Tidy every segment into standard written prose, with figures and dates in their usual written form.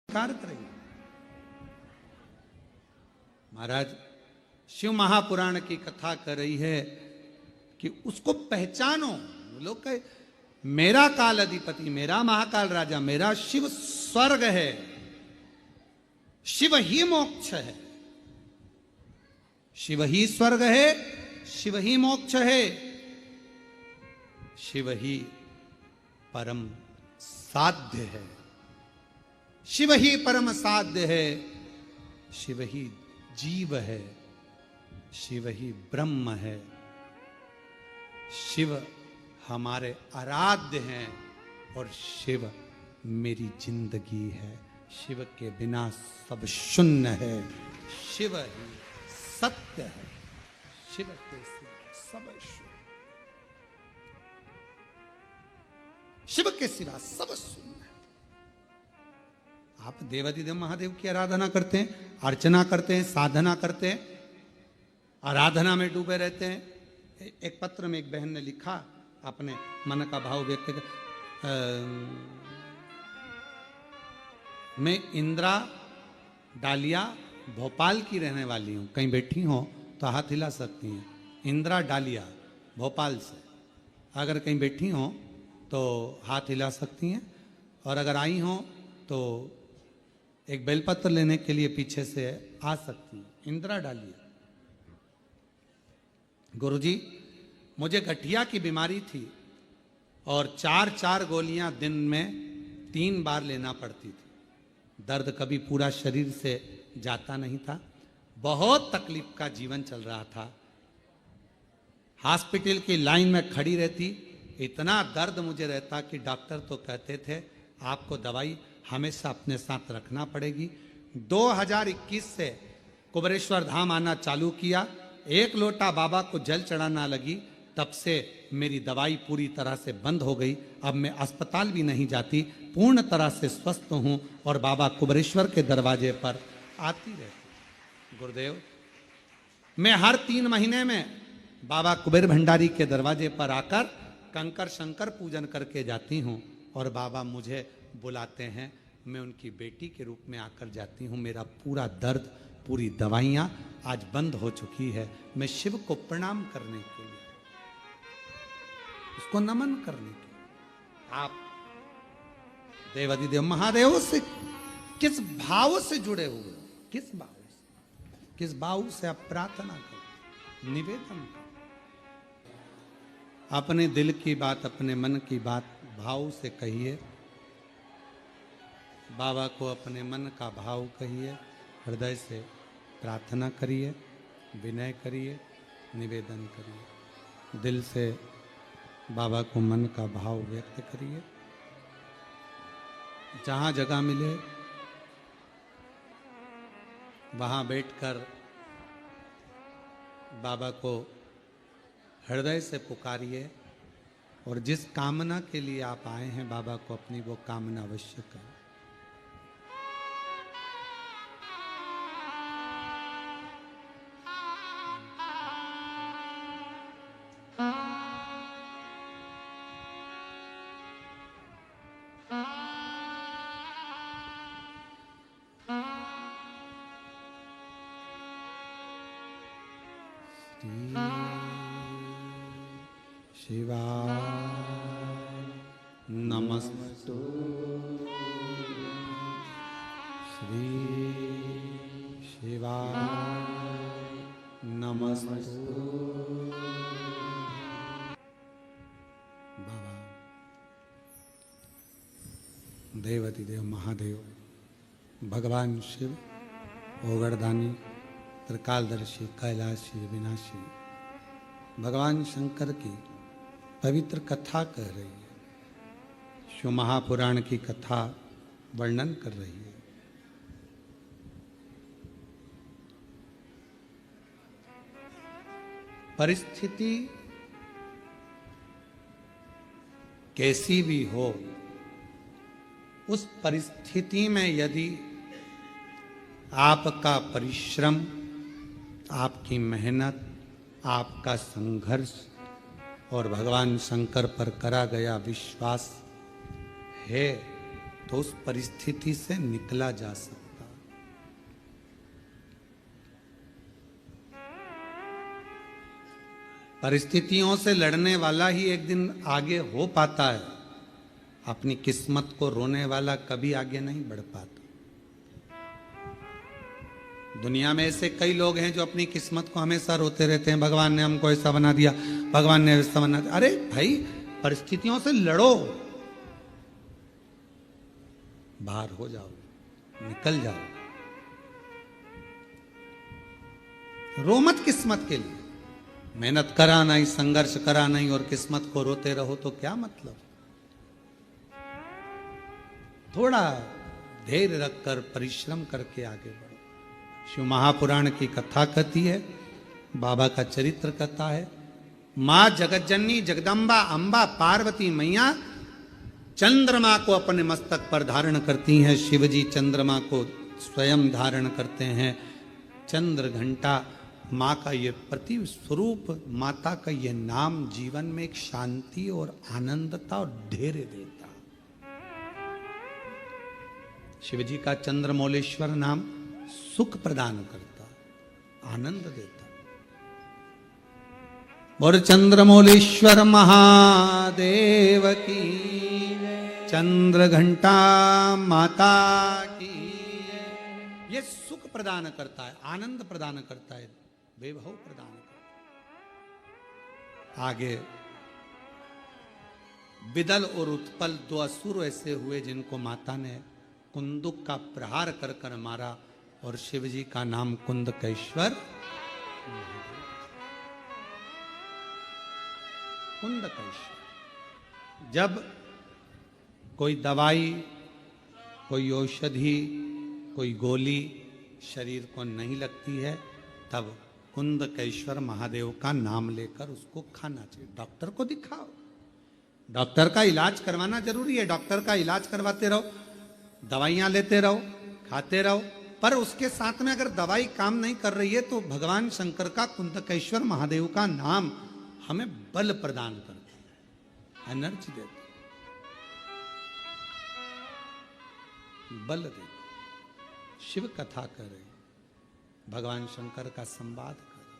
कारत रही। महाराज शिव महापुराण की कथा कर रही है कि उसको पहचानो। लोग कहे मेरा काल अधिपति, मेरा महाकाल राजा, मेरा शिव स्वर्ग है, शिव ही मोक्ष है, शिव ही स्वर्ग है, शिव ही मोक्ष है, शिव ही परम साध्य है, शिव ही परम साध्य है, शिव ही जीव है, शिव ही ब्रह्म है, शिव हमारे आराध्य हैं और शिव मेरी जिंदगी है। शिव के बिना सब शून्य है, शिव ही सत्य है, शिव के सिवा सब शून्य, शिव के सिवा सब शून्य है। आप देवाधिदेव महादेव की आराधना करते हैं, अर्चना करते हैं, साधना करते हैं, आराधना में डूबे रहते हैं। एक पत्र में एक बहन ने लिखा, अपने मन का भाव व्यक्त कर, मैं इंदिरा डालिया भोपाल की रहने वाली हूँ, कहीं बैठी हो तो हाथ हिला सकती हैं। इंदिरा डालिया भोपाल से अगर कहीं बैठी हो तो हाथ हिला सकती हैं, और अगर आई हो तो एक बेलपत्र लेने के लिए पीछे से आ सकती हैं। इंदिरा डालिया। गुरुजी, मुझे गठिया की बीमारी थी और 4-4 गोलियां दिन में 3 बार लेना पड़ती थी। दर्द कभी पूरा शरीर से जाता नहीं था, बहुत तकलीफ का जीवन चल रहा था। हॉस्पिटल की लाइन में खड़ी रहती, इतना दर्द मुझे रहता कि डॉक्टर तो कहते थे आपको दवाई हमेशा अपने साथ रखना पड़ेगी। 2021 से कुबेरेश्वर धाम आना चालू किया, 1 लोटा बाबा को जल चढ़ाना लगी, तब से मेरी दवाई पूरी तरह से बंद हो गई। अब मैं अस्पताल भी नहीं जाती, पूर्ण तरह से स्वस्थ हूँ और बाबा कुबेरेश्वर के दरवाजे पर आती रहती। गुरुदेव, मैं हर 3 महीने में बाबा कुबेर भंडारी के दरवाजे पर आकर कंकर शंकर पूजन करके जाती हूँ और बाबा मुझे बुलाते हैं, मैं उनकी बेटी के रूप में आकर जाती हूँ। मेरा पूरा दर्द, पूरी दवाइयाँ आज बंद हो चुकी है। मैं शिव को प्रणाम करने के लिए, उसको नमन करने के लिए, आप देवाधिदेव महादेव से किस भाव से जुड़े हुए हो, किस भाव से आप प्रार्थना करो, निवेदन करो। अपने दिल की बात, अपने मन की बात भाव से कहिए। बाबा को अपने मन का भाव कहिए, हृदय से प्रार्थना करिए, विनय करिए, निवेदन करिए, दिल से बाबा को मन का भाव व्यक्त करिए। जहाँ जगह मिले वहाँ बैठकर बाबा को हृदय से पुकारिए और जिस कामना के लिए आप आए हैं बाबा को अपनी वो कामना अवश्य करें। शिवाय नमस्तु, श्री शिवाय नमस्तु। बाबा देवाधिदेव महादेव, भगवान शिव, ओगरदानी, त्रिकालदर्शी, कैलाशी, विनाशी, भगवान शंकर की पवित्र कथा कह रही है, शिव महापुराण की कथा वर्णन कर रही है। परिस्थिति कैसी भी हो, उस परिस्थिति में यदि आपका परिश्रम, आपकी मेहनत, आपका संघर्ष और भगवान शंकर पर करा गया विश्वास है तो उस परिस्थिति से निकला जा सकता। परिस्थितियों से लड़ने वाला ही एक दिन आगे हो पाता है, अपनी किस्मत को रोने वाला कभी आगे नहीं बढ़ पाता। दुनिया में ऐसे कई लोग हैं जो अपनी किस्मत को हमेशा रोते रहते हैं, भगवान ने हमको ऐसा बना दिया, भगवान ने ऐसा बना दिया। अरे भाई, परिस्थितियों से लड़ो, बाहर हो जाओ, निकल जाओ। रो मत किस्मत के लिए, मेहनत करा नहीं, संघर्ष करा नहीं और किस्मत को रोते रहो तो क्या मतलब। थोड़ा धैर्य रखकर परिश्रम करके आगे बढ़ो। शिव महापुराण की कथा कहती है, बाबा का चरित्र कहता है, मां जगतजननी जगदम्बा अंबा पार्वती मैया चंद्रमा को अपने मस्तक पर धारण करती हैं। शिवजी चंद्रमा को स्वयं धारण करते हैं। चंद्र घंटा माँ का ये प्रति स्वरूप, माता का ये नाम जीवन में एक शांति और आनंदता और धैर्य देता। शिवजी का चंद्रमौलेश्वर नाम सुख प्रदान करता, आनंद देता। और चंद्रमौलेश्वर महादेव की, चंद्र घंटा माता की। ये सुख प्रदान करता है, आनंद प्रदान करता है, वैभव प्रदान करता है। आगे विदल और उत्पल दो असुर ऐसे हुए जिनको माता ने कुंदुक का प्रहार कर कर मारा, और शिवजी का नाम कुंदकेश्वर। कुंदकेश्वर। जब कोई दवाई, कोई औषधि, कोई गोली शरीर को नहीं लगती है, तब कुंदकेश्वर महादेव का नाम लेकर उसको खाना चाहिए। डॉक्टर को दिखाओ, डॉक्टर का इलाज करवाना जरूरी है। डॉक्टर का इलाज करवाते रहो, दवाइयां लेते रहो, खाते रहो, पर उसके साथ में अगर दवाई काम नहीं कर रही है तो भगवान शंकर का कुंदकेश्वर महादेव का नाम हमें बल प्रदान करता है, एनर्जी देता है, बल देता है। शिव कथा करें, भगवान शंकर का संवाद करें।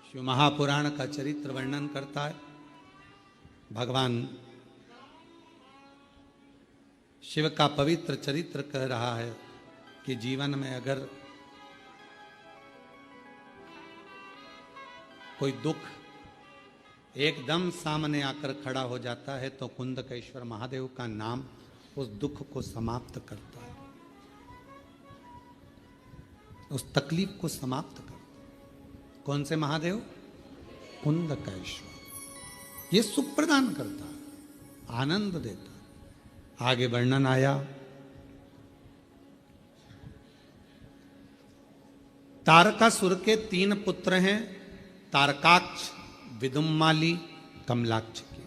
शिव महापुराण का चरित्र वर्णन करता है। भगवान शिव का पवित्र चरित्र कह रहा है कि जीवन में अगर कोई दुख एकदम सामने आकर खड़ा हो जाता है तो कुंदकेश्वर महादेव का नाम उस दुख को समाप्त करता है, उस तकलीफ को समाप्त करता है। कौन से महादेव? कुंदकेश्वर। ये सुख प्रदान करता है, आनंद देता है। आगे वर्णन आया, तारकासुर के 3 पुत्र हैं, तारकाक्ष, विदुम्माली, कमलाक्ष के।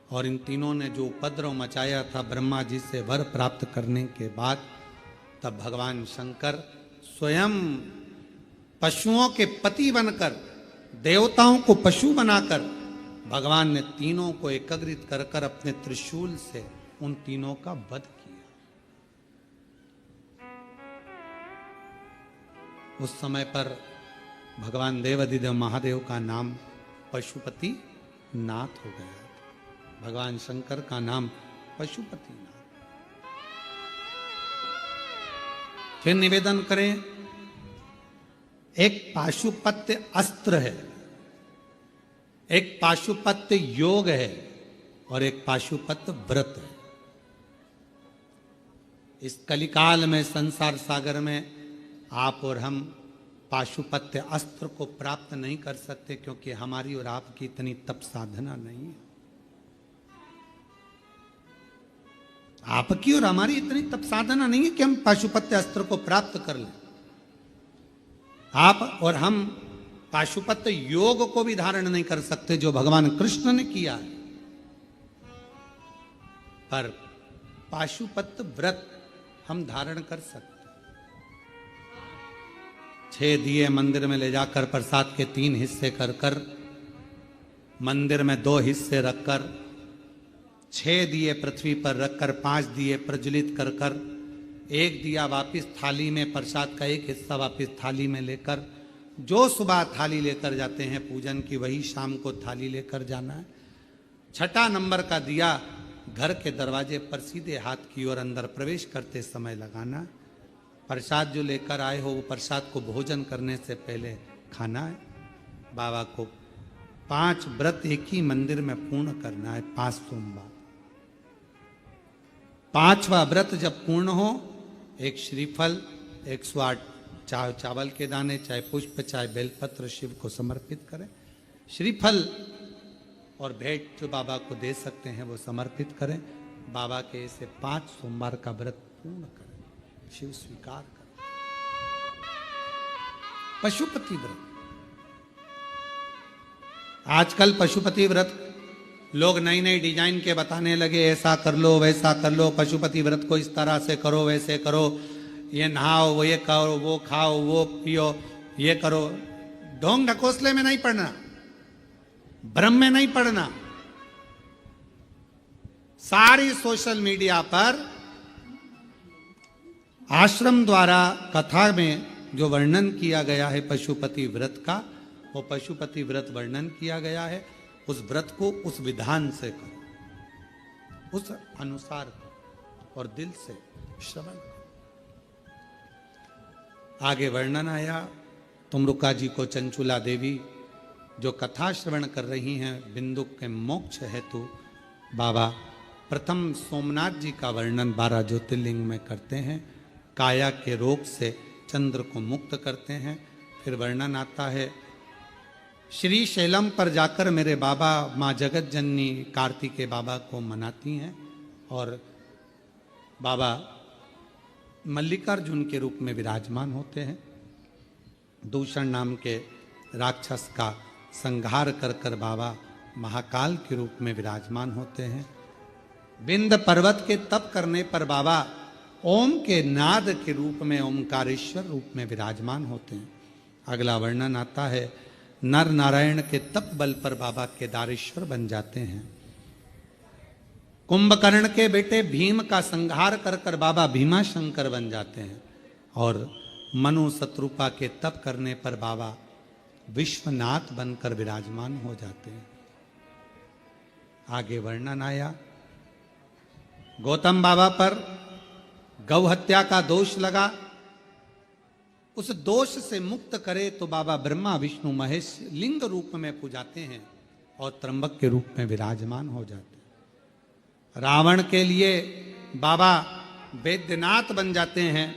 और इन तीनों ने जो उपद्रव मचाया था ब्रह्मा जी से वर प्राप्त करने के बाद, तब भगवान शंकर स्वयं पशुओं के पति बनकर, देवताओं को पशु बनाकर, भगवान ने तीनों को एकत्रित कर कर अपने त्रिशूल से उन तीनों का वध किया। उस समय पर भगवान देवाधिदेव महादेव का नाम पशुपति नाथ हो गया। भगवान शंकर का नाम पशुपति नाथ। फिर निवेदन करें, एक पाशुपत्य अस्त्र है, एक पाशुपत्य योग है और एक पाशुपत्य व्रत है। इस कलिकाल में, संसार सागर में आप और हम पाशुपत्य अस्त्र को प्राप्त नहीं कर सकते, क्योंकि हमारी और आपकी इतनी तप साधना नहीं है। आपकी और हमारी इतनी तप साधना नहीं है कि हम पाशुपत्य अस्त्र को प्राप्त कर लें। आप और हम पाशुपत्य योग को भी धारण नहीं कर सकते जो भगवान कृष्ण ने किया है, पर पाशुपत्य व्रत हम धारण कर सकते। 6 दिए मंदिर में ले जाकर प्रसाद के 3 हिस्से कर कर, मंदिर में 2 हिस्से रखकर 6 दिए पृथ्वी पर रखकर 5 दिए प्रज्वलित कर कर, एक दिया वापिस थाली में, प्रसाद का एक हिस्सा वापिस थाली में लेकर, जो सुबह थाली लेकर जाते हैं पूजन की, वही शाम को थाली लेकर जाना है। 6 नंबर का दिया घर के दरवाजे पर सीधे हाथ की ओर अंदर प्रवेश करते समय लगाना। प्रसाद जो लेकर आए हो वो प्रसाद को भोजन करने से पहले खाना है। बाबा को 5 व्रत एक ही मंदिर में पूर्ण करना है, 5 सोमवार। 5वां व्रत जब पूर्ण हो, एक श्रीफल, 108 चाहे चावल के दाने, चाहे पुष्प, चाहे बेलपत्र शिव को समर्पित करें। श्रीफल और भेंट जो बाबा को दे सकते हैं वो समर्पित करें। बाबा के ऐसे 5 सोमवार का व्रत पूर्ण करें, शिव स्वीकार करें। पशुपति व्रत, आजकल पशुपति व्रत लोग नई नई डिजाइन के बताने लगे, ऐसा कर लो वैसा कर लो, पशुपति व्रत को इस तरह से करो वैसे करो, ये नहाओ, वो ये करो, वो खाओ, वो पियो, ये करो। ढोंग ढकोसले में नहीं पड़ना, भ्रम में नहीं पड़ना। सारी सोशल मीडिया पर आश्रम द्वारा कथा में जो वर्णन किया गया है पशुपति व्रत का, वो पशुपति व्रत वर्णन किया गया है। उस व्रत को उस विधान से करो, उस अनुसार करो और दिल से श्रवण करो। आगे वर्णन आया, तुमरुका जी को चंचुला देवी जो कथा श्रवण कर रही हैं बिंदु के मोक्ष हेतु, बाबा प्रथम सोमनाथ जी का वर्णन 12 ज्योतिर्लिंग में करते हैं। काया के रोग से चंद्र को मुक्त करते हैं। फिर वर्णन आता है, श्री शैलम पर जाकर मेरे बाबा माँ जगत जननी कार्तिकेय बाबा को मनाती हैं और बाबा मल्लिकार्जुन के रूप में विराजमान होते हैं। दूषण नाम के राक्षस का संहार कर कर बाबा महाकाल के रूप में विराजमान होते हैं। विंध्य पर्वत के तप करने पर बाबा ओम के नाद के रूप में ओमकारेश्वर रूप में विराजमान होते हैं। अगला वर्णन आता है, नर नारायण के तप बल पर बाबा केदारेश्वर बन जाते हैं। कुंभकर्ण के बेटे भीम का संहार कर कर बाबा भीमा शंकर बन जाते हैं और मनु शत्रुपा के तप करने पर बाबा विश्वनाथ बनकर विराजमान हो जाते हैं। आगे वर्णन आया, गौतम बाबा पर गौ हत्या का दोष लगा, उस दोष से मुक्त करे तो बाबा ब्रह्मा विष्णु महेश लिंग रूप में पूजाते हैं और त्र्यंबक के रूप में विराजमान हो जाते हैं। रावण के लिए बाबा वैद्यनाथ बन जाते हैं।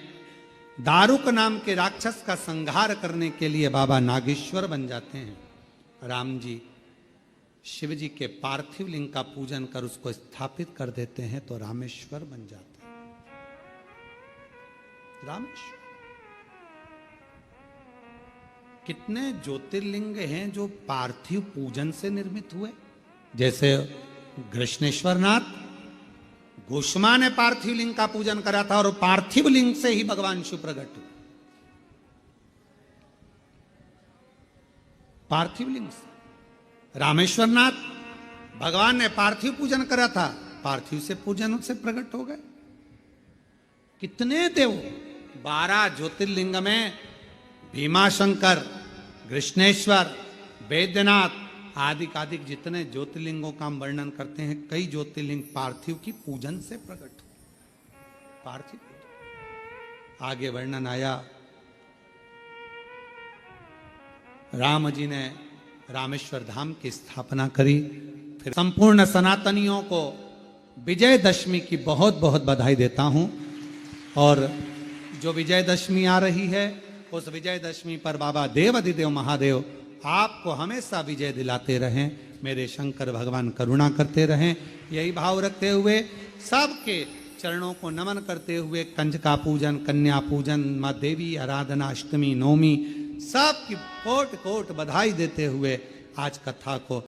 दारुक नाम के राक्षस का संहार करने के लिए बाबा नागेश्वर बन जाते हैं। राम जी शिव जी के पार्थिव लिंग का पूजन कर उसको स्थापित कर देते हैं तो रामेश्वर बन जाते हैं। रामेश्वर, कितने ज्योतिर्लिंग हैं जो पार्थिव पूजन से निर्मित हुए। जैसे कृष्णेश्वर नाथ, घोषमा ने पार्थिव लिंग का पूजन करा था और पार्थिव लिंग से ही भगवान शिव प्रकट हुए। पार्थिव लिंग से। रामेश्वर नाथ, भगवान ने पार्थिव पूजन करा था, पार्थिव से पूजन से प्रकट हो गए। कितने देव, 12 ज्योतिर्लिंग में भीमाशंकर, कृष्णेश्वर, वैद्यनाथ आदि जितने ज्योतिर्लिंगों का हम वर्णन करते हैं, कई ज्योतिर्लिंग पार्थिव की पूजन से प्रकट हुए। पार्थिव। आगे वर्णन आया, राम जी ने रामेश्वर धाम की स्थापना करी। फिर संपूर्ण सनातनियों को विजयदशमी की बहुत बहुत बधाई देता हूं। और जो विजयदशमी आ रही है, उस विजयदशमी पर बाबा देवाधिदेव महादेव आपको हमेशा विजय दिलाते रहें। मेरे शंकर भगवान करुणा करते रहें। यही भाव रखते हुए सबके चरणों को नमन करते हुए कंजका पूजन, कन्या पूजन, माँ देवी आराधना, अष्टमी, नवमी सबकी कोट कोट बधाई देते हुए आज कथा को